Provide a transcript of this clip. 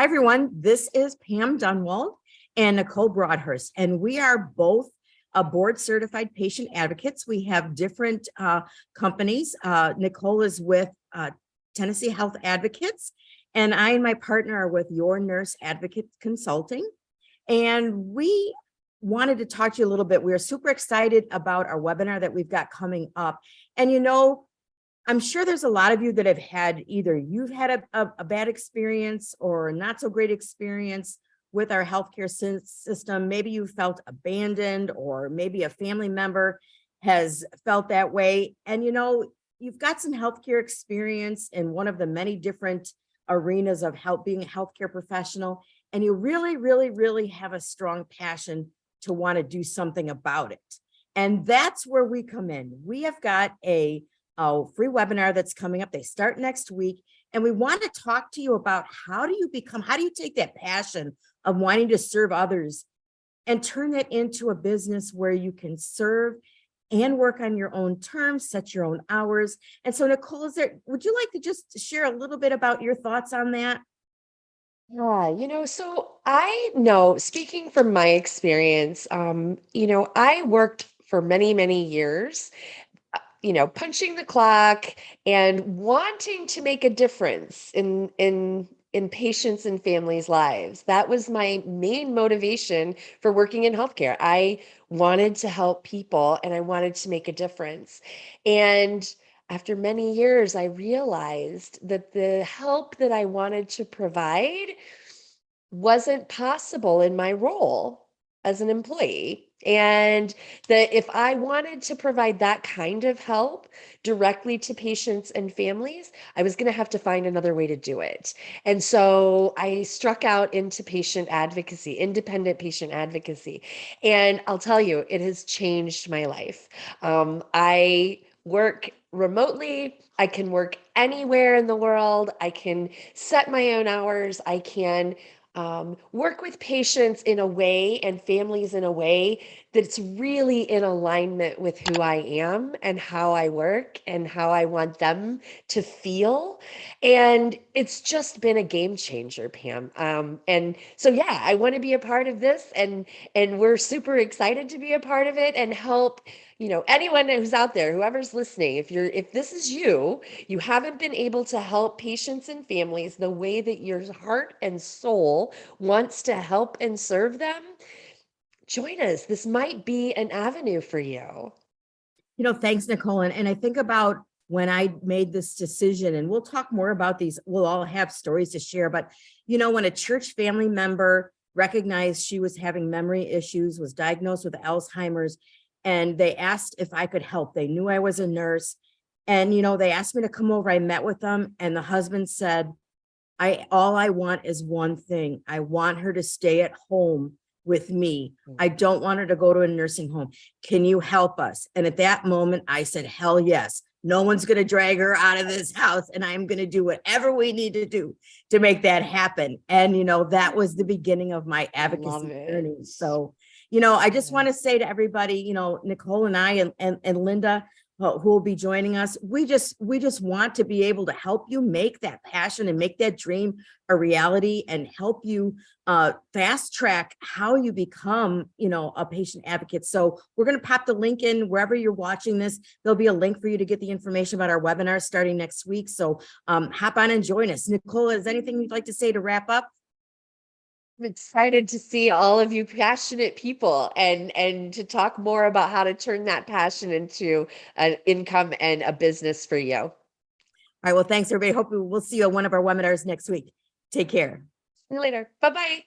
Hi, everyone. This is Pam Dunwald and Nicole Broadhurst, and we are both board certified patient advocates. We have different companies. Nicole is with Tennessee Health Advocates, and I and my partner are with Your Nurse Advocate Consulting. And we wanted to talk to you a little bit. We are super excited about our webinar that we've got coming up. And I'm sure there's a lot of you that have had either you've had a bad experience or a not so great experience with our healthcare system. Maybe you felt abandoned, or maybe a family member has felt that way. And you've got some healthcare experience in one of the many different arenas of being a healthcare professional, and you really, really, really have a strong passion to want to do something about it. And that's where we come in. We have got a free webinar that's coming up. They start next week. And we want to talk to you about how do you take that passion of wanting to serve others and turn that into a business where you can serve and work on your own terms, set your own hours. And so Nicole, would you like to just share a little bit about your thoughts on that? Yeah, so I know, speaking from my experience, I worked for many, many years, punching the clock and wanting to make a difference in patients and families' lives. That was my main motivation for working in healthcare. I wanted to help people and I wanted to make a difference. And after many years, I realized that the help that I wanted to provide wasn't possible in my role as an employee. And that if I wanted to provide that kind of help directly to patients and families, I was going to have to find another way to do it. And so I struck out into patient advocacy, independent patient advocacy. And I'll tell you, it has changed my life. I work remotely. I can work anywhere in the world. I can set my own hours. I can work with patients in a way and families in a way that's really in alignment with who I am and how I work and how I want them to feel. And it's just been a game changer, Pam. And so, yeah, I want to be a part of this, and we're super excited to be a part of it and help. Anyone who's out there, whoever's listening, if this is you haven't been able to help patients and families the way that your heart and soul wants to help and serve them, join us. This might be an avenue for you. Thanks, Nicole. And I think about when I made this decision, and we'll talk more about these, we'll all have stories to share, but when a church family member recognized she was having memory issues, was diagnosed with Alzheimer's, and they asked if I could help. They knew I was a nurse. And, they asked me to come over. I met with them, and the husband said, all I want is one thing. I want her to stay at home with me. I don't want her to go to a nursing home. Can you help us? And at that moment, I said, hell yes. No one's going to drag her out of this house, and I'm going to do whatever we need to do to make that happen. And, that was the beginning of my advocacy journey. So, I just want to say to everybody, Nicole and I and Linda, who will be joining us, we just want to be able to help you make that passion and make that dream a reality, and help you fast track how you become, a patient advocate. So we're going to pop the link in wherever you're watching this. There'll be a link for you to get the information about our webinar starting next week. So hop on and join us. Nicole, is there anything you'd like to say to wrap up? I'm excited to see all of you passionate people and to talk more about how to turn that passion into an income and a business for you. All right. Well, thanks, everybody. Hope we'll see you at one of our webinars next week. Take care. See you later. Bye-bye.